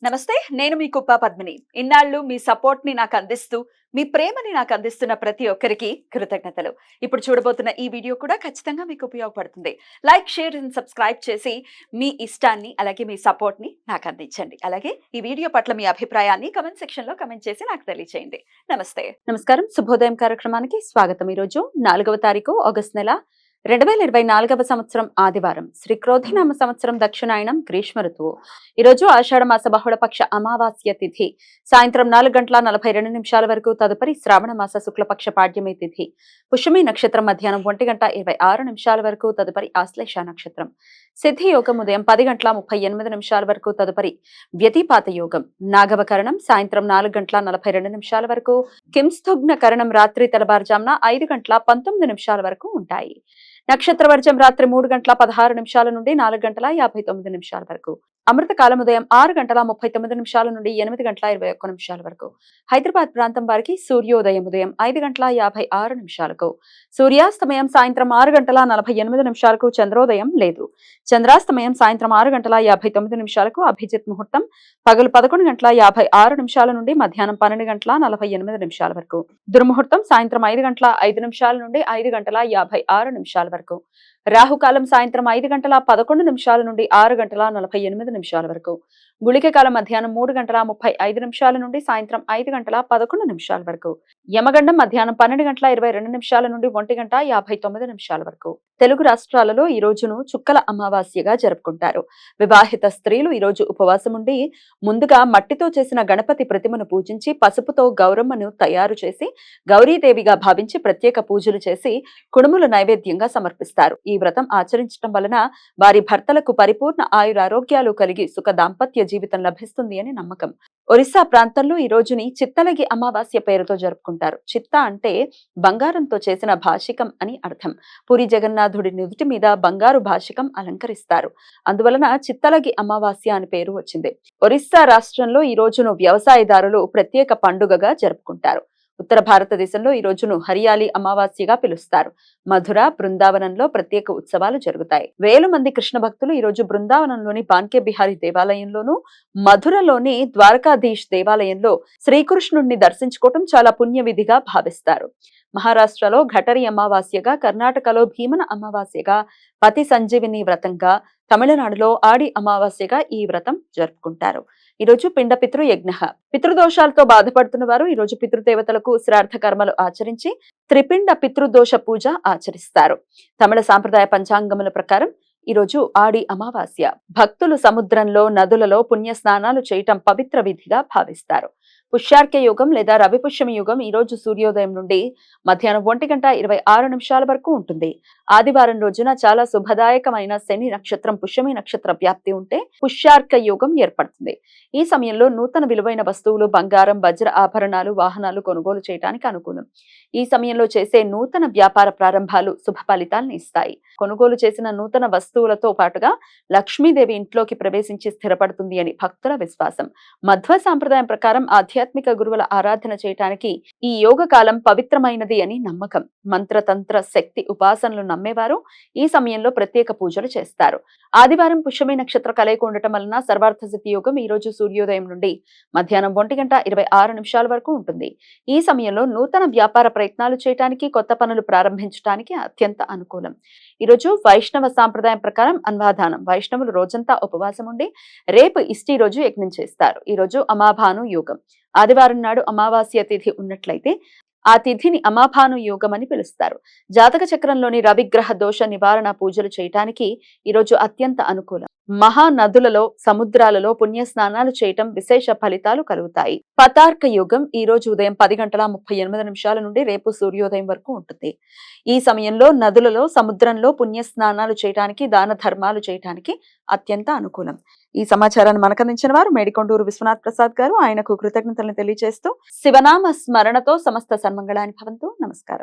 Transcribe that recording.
నమస్తే. నేను మీ కుప్ప పద్మిని. ఇన్నాళ్ళు మీ సపోర్ట్‌ని నాకందిస్తూ, మీ ప్రేమని నాకందిస్తున్న ప్రతి ఒక్కరికి కృతజ్ఞతలు. ఇప్పుడు చూడబోతున్న ఈ వీడియో కూడా ఖచ్చితంగా మీకు ఉపయోగపడుతుంది. లైక్, షేర్ అండ్ సబ్స్క్రైబ్ చేసి మీ ఇష్టాన్ని అలాగే మీ సపోర్ట్‌ని నాకందించండి. అలాగే ఈ వీడియో పట్ల మీ అభిప్రాయాన్ని కామెంట్ సెక్షన్‌లో కామెంట్ చేసి నాకు తెలియజేయండి. నమస్తే. నమస్కారం. శుభోదయం కార్యక్రమానికి స్వాగతం. ఈరోజు 4వ తారీఖు ఆగస్టు నెల 2024 సంవత్సరం ఆదివారం. శ్రీ క్రోధినామ సంవత్సరం దక్షిణాయనం గ్రీష్మ ఋతువు. ఈరోజు ఆషాఢ మాస బహుళపక్ష అమావాస్య తిథి సాయంత్రం 4:42 వరకు. తదుపరి శ్రావణ మాస శుక్లపక్ష పాడ్యమి తిథి పుష్యమి నక్షత్రం మధ్యాహ్నం 1:26 వరకు. తదుపరి ఆశ్లేష నక్షత్రం. సిద్ధి యోగం ఉదయం 10:38 వరకు. తదుపరి వ్యతిపాత యోగం. నాగవకరణం సాయంత్రం 4:42 వరకు. కింస్థుగ్న కరణం రాత్రి తెల్లవారుజామున 5:19 వరకు ఉంటాయి. నక్షత్ర వర్జం రాత్రి 3:16 నుండి 4:59 వరకు. అమృతకాలం ఉదయం 6:39 నుండి 8:21 వరకు. హైదరాబాద్ ప్రాంతం వారికి సూర్యోదయం ఉదయం 5:56 సూర్యాస్తమయం సాయంత్రం 6:48 చంద్రోదయం లేదు. చంద్రాస్తమయం సాయంత్రం 6:59 అభిజిత్ ముహూర్తం పగలు 11:56 నుండి మధ్యాహ్నం 12:48 వరకు. దుర్ముహూర్తం సాయంత్రం 5:05 నుండి 5:56 వరకు. రాహుకాలం సాయంత్రం 5:11 నుండి 6:48 వరకు. గుళిక కాలం మధ్యాహ్నం 3:35 నుండి సాయంత్రం 5:11 వరకు. యమగండం మధ్యాహ్నం 12:22 నుండి 1:59 వరకు. తెలుగు రాష్ట్రాలలో ఈ రోజును చుక్కల అమావాస్యగా జరుపుకుంటారు. వివాహిత స్త్రీలు ఈ రోజు ఉపవాసం ఉండి ముందుగా మట్టితో చేసిన గణపతి ప్రతిమను పూజించి పసుపుతో గౌరమ్మను తయారు చేసి గౌరీదేవిగా భావించి ప్రత్యేక పూజలు చేసి కుడుములు నైవేద్యంగా సమర్పిస్తారు. ఈ వ్రతం ఆచరించడం వలన వారి భర్తలకు పరిపూర్ణ ఆయురారోగ్యాలు కలిగి సుఖ దాంపత్య జీవితం లభిస్తుంది అని నమ్మకం. ఒరిస్సా ప్రాంతంలో ఈ రోజుని చిత్తలగి అమావాస్య పేరుతో జరుపుకుంటారు. చిత్త అంటే బంగారంతో చేసిన భాషికం అని అర్థం. పూరి జగన్నాథుడి నుదుటి మీద బంగారు భాషికం అలంకరిస్తారు. అందువలన చిత్తలగి అమావాస్య అని పేరు వచ్చింది. ఒరిస్సా రాష్ట్రంలో ఈ రోజును వ్యవసాయదారులు ప్రత్యేక పండుగగా జరుపుకుంటారు. ఉత్తర భారతదేశంలో ఈ రోజును హరియాలి అమావాస్యగా పిలుస్తారు. మధుర, బృందావనంలో ప్రత్యేక ఉత్సవాలు జరుగుతాయి. వేల మంది కృష్ణ భక్తులు ఈ రోజు బృందావనంలోని బాన్కే బిహారీ దేవాలయంలోను, మధురలోని ద్వారకాధీష్ దేవాలయంలో శ్రీకృష్ణుడిని దర్శించుకోవటం చాలా పుణ్య విధిగా భావిస్తారు. మహారాష్ట్రలో ఘటరి అమావాస్యగా, కర్ణాటకలో భీమన అమావాస్యగా, పతి సంజీవిని వ్రతంగా, తమిళనాడులో ఆడి అమావాస్యగా ఈ వ్రతం జరుపుకుంటారు. ఈరోజు పిండ పితృ యజ్ఞ. పితృదోషాలతో బాధపడుతున్న వారు ఈ రోజు పితృదేవతలకు శ్రాద్ధ కర్మలు ఆచరించి త్రిపిండ పితృదోష పూజ ఆచరిస్తారు. తమిళ సాంప్రదాయ పంచాంగముల ప్రకారం ఈరోజు ఆడి అమావాస్య. భక్తులు సముద్రంలో, నదులలో పుణ్య స్నానాలు చేయటం పవిత్ర విధిగా భావిస్తారు. పుష్యార్క యుగం లేదా రవిపుష్యమి యుగం ఈ రోజు సూర్యోదయం నుండి మధ్యాహ్నం 1:26 వరకు ఉంటుంది. ఆదివారం రోజున చాలా శుభదాయకమైన శని నక్షత్రం పుష్యమి నక్షత్ర వ్యాప్తి ఉంటే పుష్యార్క యుగం ఏర్పడుతుంది. ఈ సమయంలో నూతన విలువైన వస్తువులు, బంగారం, వజ్ర ఆభరణాలు, వాహనాలు కొనుగోలు చేయడానికి అనుకూలం. ఈ సమయంలో చేసే నూతన వ్యాపార ప్రారంభాలు శుభ ఫలితాలను ఇస్తాయి. కొనుగోలు చేసిన నూతన వస్తువులతో పాటుగా లక్ష్మీదేవి ఇంట్లోకి ప్రవేశించి స్థిరపడుతుంది అని భక్తుల విశ్వాసం. మధ్వ సాంప్రదాయం ప్రకారం ఆధ్యాత్మిక గురువుల ఆరాధన చేయటానికి ఈ యోగ కాలం పవిత్రమైనది అని నమ్మకం. మంత్రతంత్ర శక్తి ఉపాసనలు నమ్మేవారు ఈ సమయంలో ప్రత్యేక పూజలు చేస్తారు. ఆదివారం పుష్యమి నక్షత్ర కలయిక ఉండటం వలన సర్వార్థ సిద్ధి యోగం ఈ రోజు సూర్యోదయం నుండి మధ్యాహ్నం 1:26 వరకు ఉంటుంది. ఈ సమయంలో నూతన వ్యాపార ప్రయత్నాలు చేయడానికి, కొత్త పనులు ప్రారంభించడానికి అత్యంత అనుకూలం. ఈరోజు వైష్ణవ సాంప్రదాయం ప్రకారం అన్వాదానం. వైష్ణవులు రోజంతా ఉపవాసం ఉండి రేపు ఇష్టి రోజు యజ్ఞం చేస్తారు. ఈ రోజు అమాభాను యోగం. ఆదివారం నాడు అమావాస్య తిథి ఉన్నట్లయితే ఆ తిథిని అమాభాను యోగం అని పిలుస్తారు. జాతక చక్రంలోని రవిగ్రహ దోష నివారణ పూజలు చేయటానికి ఈరోజు అత్యంత అనుకూలం. మహానదులలో, సముద్రాలలో పుణ్య స్నానాలు చేయటం విశేష ఫలితాలు కలుగుతాయి. పతార్క యుగం ఈ రోజు ఉదయం 10:38 నుండి రేపు సూర్యోదయం వరకు ఉంటుంది. ఈ సమయంలో నదులలో, సముద్రంలో పుణ్య స్నానాలు చేయటానికి, దాన ధర్మాలు చేయటానికి అత్యంత అనుకూలం. ఈ సమాచారాన్ని మనకందించిన వారు మేడికొండూరు విశ్వనాథ్ ప్రసాద్ గారు. ఆయనకు కృతజ్ఞతలను తెలియజేస్తూ శివనామ స్మరణతో సమస్త సన్మంగళాని భవంతు. నమస్కారం.